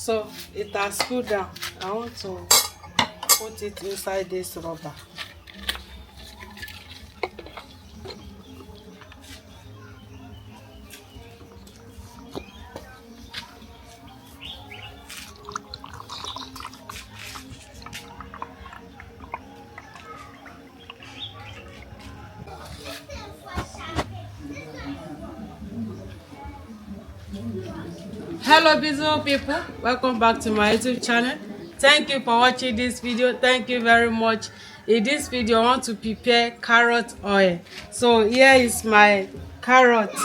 So it has cooled down. I want to put it inside this rubber. Hello beautiful people, welcome back to my YouTube channel. Thank you for watching this video. Thank you very much. In this video I want to prepare carrot oil. So here is my carrot.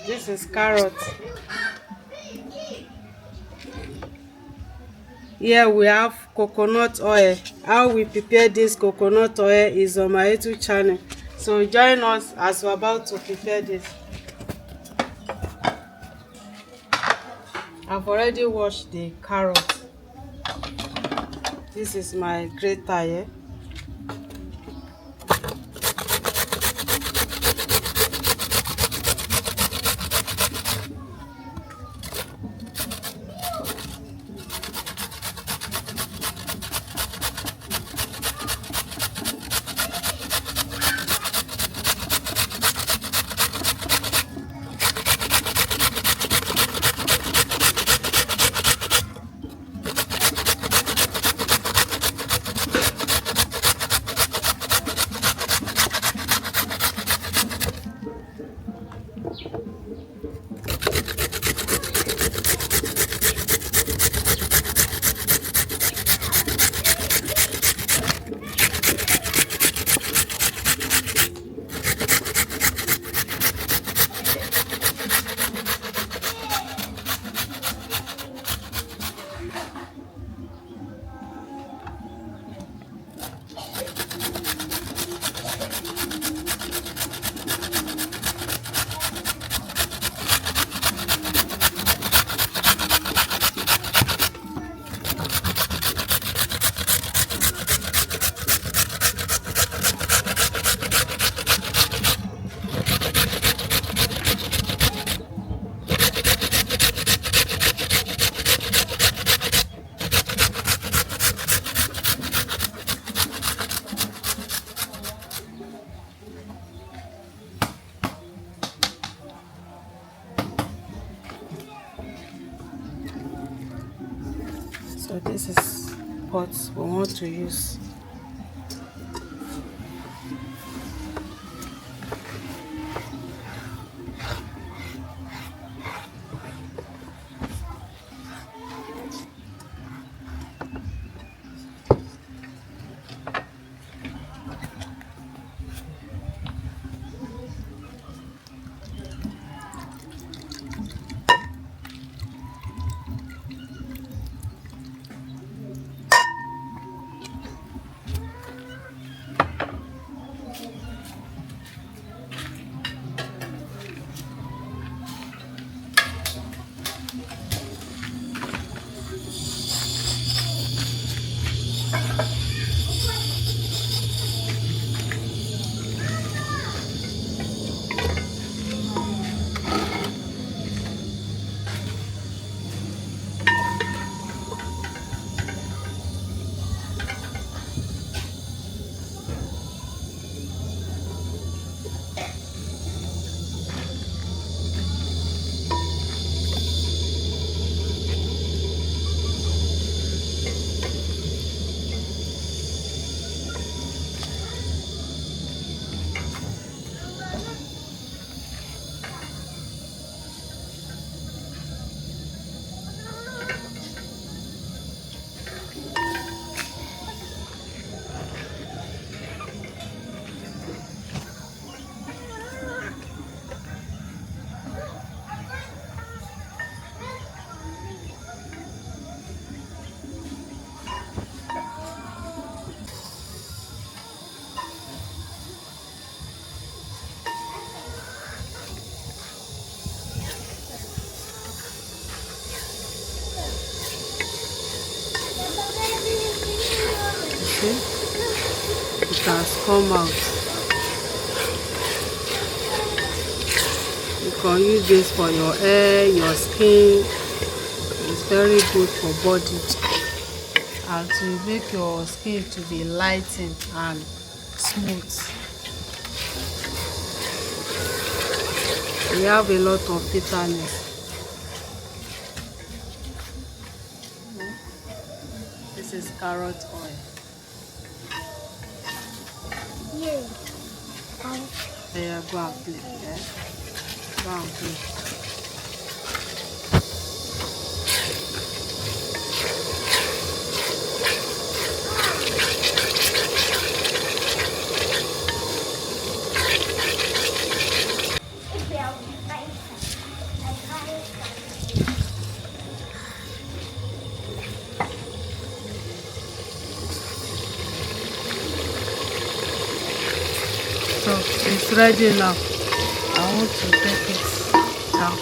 This is carrot. Here we have coconut oil. How we prepare this coconut oil is on my YouTube channel, so join us as we're about to prepare this. I've already washed the carrot. This is my grater here. So this is pot we want to use. It has come out. You can use this for your hair, your skin. It's very good for body and to make your skin to be lightened and smooth. We have a lot of vitamins. This is carrot oil. Yeah. Yeah, go and play. Yeah? Go and play. So it's ready now. I want to take it down.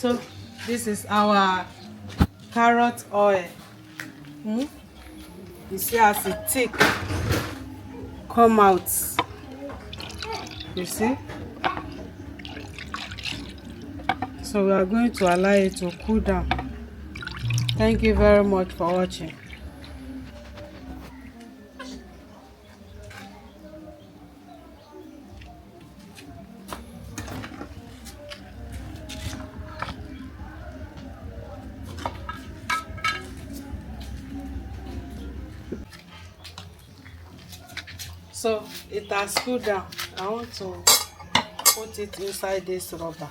So this is our carrot oil. You see as it thick come out. You see? So we are going to allow it to cool down. Thank you very much for watching. So it has cooled down. I want to put it inside this rubber.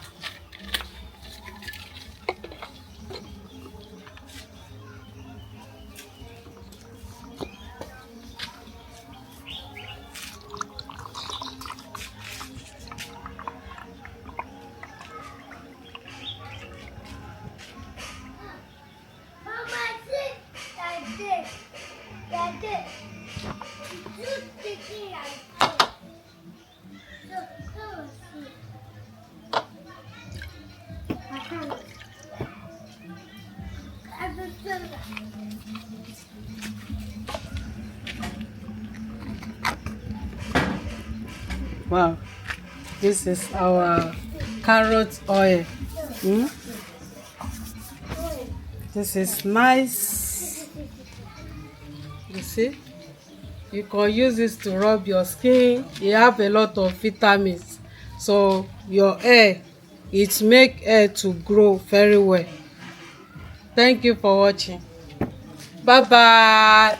Wow, this is our carrot oil. This is nice. You see, you can use this to rub your skin. You have a lot of vitamins, so your hair, it make hair to grow very well. Thank you for watching. Bye bye.